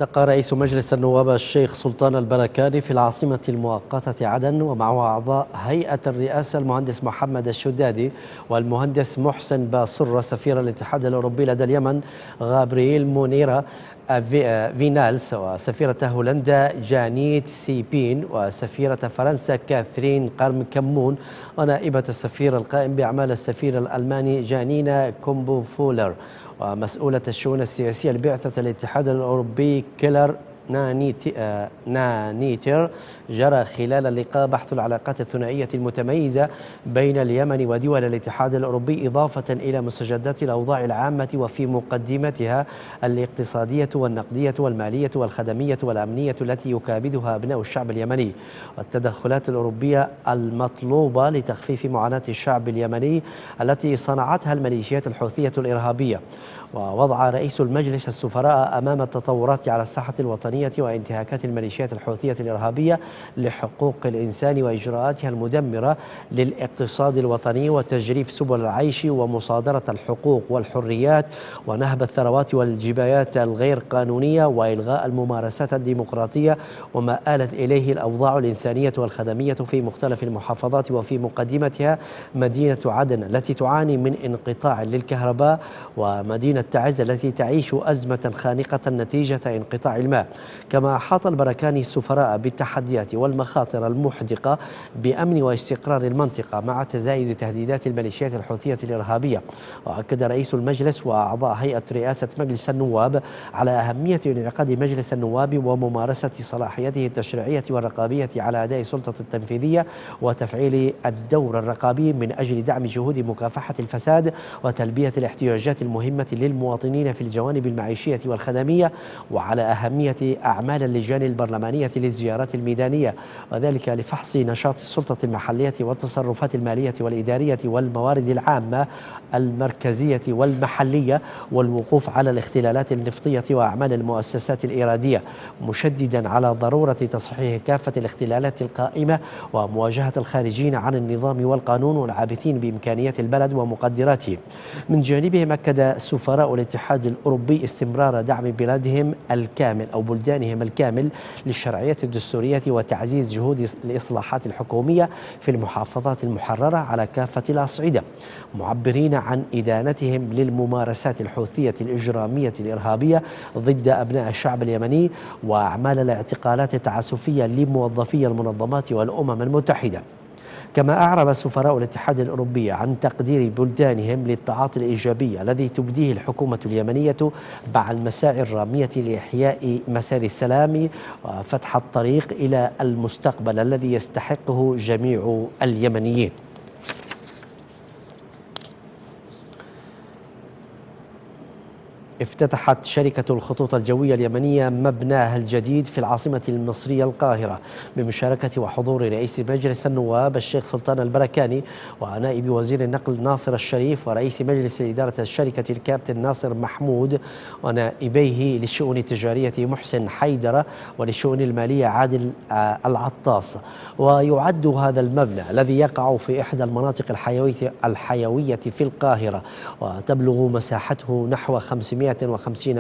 التقى رئيس مجلس النواب الشيخ سلطان البركاني في العاصمة المؤقتة عدن ومعه أعضاء هيئة الرئاسة المهندس محمد الشدادي والمهندس محسن باصر، سفير الاتحاد الأوروبي لدى اليمن غابرييل مونيرا فينالس، وسفيرة هولندا جانيت سيبين، وسفيرة فرنسا كاثرين قرم كمون، ونائبة السفير القائم بأعمال السفير الألماني جانينا كومبو فولر، ومسؤولة الشؤون السياسية لبعثة الاتحاد الأوروبي كيلر نانيتر. جرى خلال اللقاء بحث العلاقات الثنائية المتميزة بين اليمن ودول الاتحاد الأوروبي، إضافة إلى مستجدات الأوضاع العامة وفي مقدمتها الاقتصادية والنقدية والمالية والخدمية والأمنية التي يكابدها أبناء الشعب اليمني، والتدخلات الأوروبية المطلوبة لتخفيف معاناة الشعب اليمني التي صنعتها الميليشيات الحوثية الإرهابية. ووضع رئيس المجلس السفراء أمام التطورات على الساحة الوطنية وانتهاكات الميليشيات الحوثية الإرهابية لحقوق الإنسان وإجراءاتها المدمرة للاقتصاد الوطني وتجريف سبل العيش ومصادرة الحقوق والحريات ونهب الثروات والجبايات الغير قانونية وإلغاء الممارسات الديمقراطية وما آلت إليه الأوضاع الإنسانية والخدمية في مختلف المحافظات، وفي مقدمتها مدينة عدن التي تعاني من انقطاع للكهرباء، ومدينة تعز التي تعيش أزمة خانقة نتيجة انقطاع الماء. كما أحاط البركاني السفراء بالتحديات والمخاطر المحدقة بأمن واستقرار المنطقة مع تزايد تهديدات الميليشيات الحوثية الإرهابية. وأكد رئيس المجلس وأعضاء هيئة رئاسة مجلس النواب على أهمية انعقاد مجلس النواب وممارسة صلاحيته التشريعية والرقابية على أداء السلطة التنفيذية وتفعيل الدور الرقابي من أجل دعم جهود مكافحة الفساد وتلبية الاحتياجات المهمة للمواطنين في الجوانب المعيشية والخدمية، وعلى أهمية أعمال اللجان البرلمانية للزيارات الميدانية، وذلك لفحص نشاط السلطة المحلية والتصرفات المالية والإدارية والموارد العامة المركزية والمحلية، والوقوف على الاختلالات النفطية وأعمال المؤسسات الإرادية، مشددا على ضرورة تصحيح كافة الاختلالات القائمة ومواجهة الخارجين عن النظام والقانون والعابثين بإمكانيات البلد ومقدراته. من جانبهم أكد سفراء الاتحاد الأوروبي استمرار دعم بلادهم الكامل أو بلدانهم الكامل للشرعية الدستورية وتعزيز جهود الإصلاحات الحكومية في المحافظات المحررة على كافة الأصعدة، معبرين عن إدانتهم للممارسات الحوثية الإجرامية الإرهابية ضد أبناء الشعب اليمني وأعمال الاعتقالات التعسفية لموظفي المنظمات والأمم المتحدة. كما أعرب سفراء الاتحاد الأوروبي عن تقدير بلدانهم للتعاطي الإيجابي الذي تبديه الحكومة اليمنية مع المساعي الرامية لإحياء مسار السلام وفتح الطريق إلى المستقبل الذي يستحقه جميع اليمنيين. افتتحت شركة الخطوط الجوية اليمنية مبناها الجديد في العاصمة المصرية القاهرة بمشاركة وحضور رئيس مجلس النواب الشيخ سلطان البركاني ونائب وزير النقل ناصر الشريف ورئيس مجلس إدارة الشركة الكابتن ناصر محمود ونائبيه للشؤون التجارية محسن حيدرة وللشؤون المالية عادل العطاس. ويعد هذا المبنى الذي يقع في إحدى المناطق الحيوية في القاهرة وتبلغ مساحته نحو 550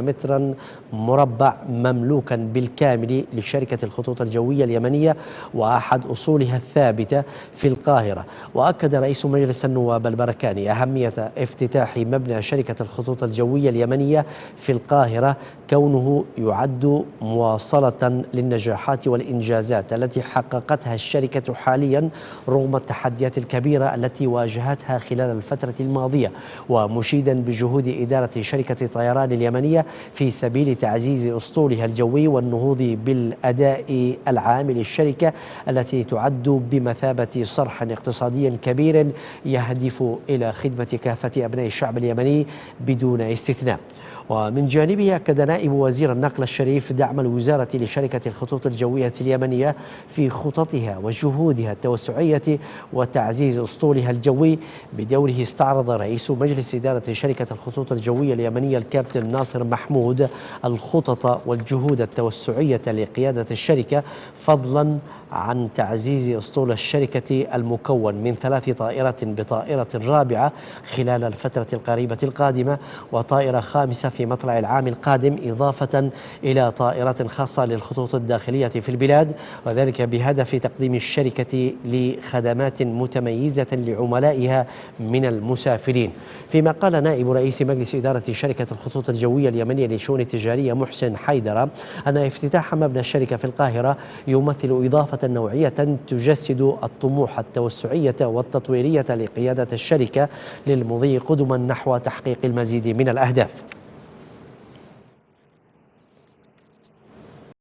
مترا مربع مملوكا بالكامل لشركة الخطوط الجوية اليمنية وأحد أصولها الثابتة في القاهرة. وأكد رئيس مجلس النواب البركاني أهمية افتتاح مبنى شركة الخطوط الجوية اليمنية في القاهرة، كونه يعد مواصلة للنجاحات والإنجازات التي حققتها الشركة حاليا رغم التحديات الكبيرة التي واجهتها خلال الفترة الماضية، ومشيدا بجهود إدارة شركة طيران اليمنية في سبيل تعزيز أسطولها الجوي والنهوض بالأداء العام للشركة التي تعد بمثابة صرح اقتصادي كبير يهدف إلى خدمة كافة أبناء الشعب اليمني بدون استثناء. ومن جانبه أكد نائب وزير النقل الشريف دعم الوزارة لشركة الخطوط الجوية اليمنية في خططها وجهودها التوسعية وتعزيز أسطولها الجوي. بدوره استعرض رئيس مجلس إدارة شركة الخطوط الجوية اليمنية الكابتن الكابتن ناصر محمود الخطط والجهود التوسعية لقيادة الشركة، فضلا عن تعزيز أسطول الشركة المكون من 3 طائرات بطائرة رابعة خلال الفترة القريبة القادمة، وطائرة خامسة في مطلع العام القادم، إضافة إلى طائرات خاصة للخطوط الداخلية في البلاد، وذلك بهدف تقديم الشركة لخدمات متميزة لعملائها من المسافرين. فيما قال نائب رئيس مجلس إدارة شركة الخطوط الجوية اليمنية للشؤون التجارية محسن حيدر أن افتتاح مبنى الشركة في القاهرة يمثل إضافة نوعية تجسد الطموح التوسعية والتطويرية لقيادة الشركة للمضي قدما نحو تحقيق المزيد من الأهداف.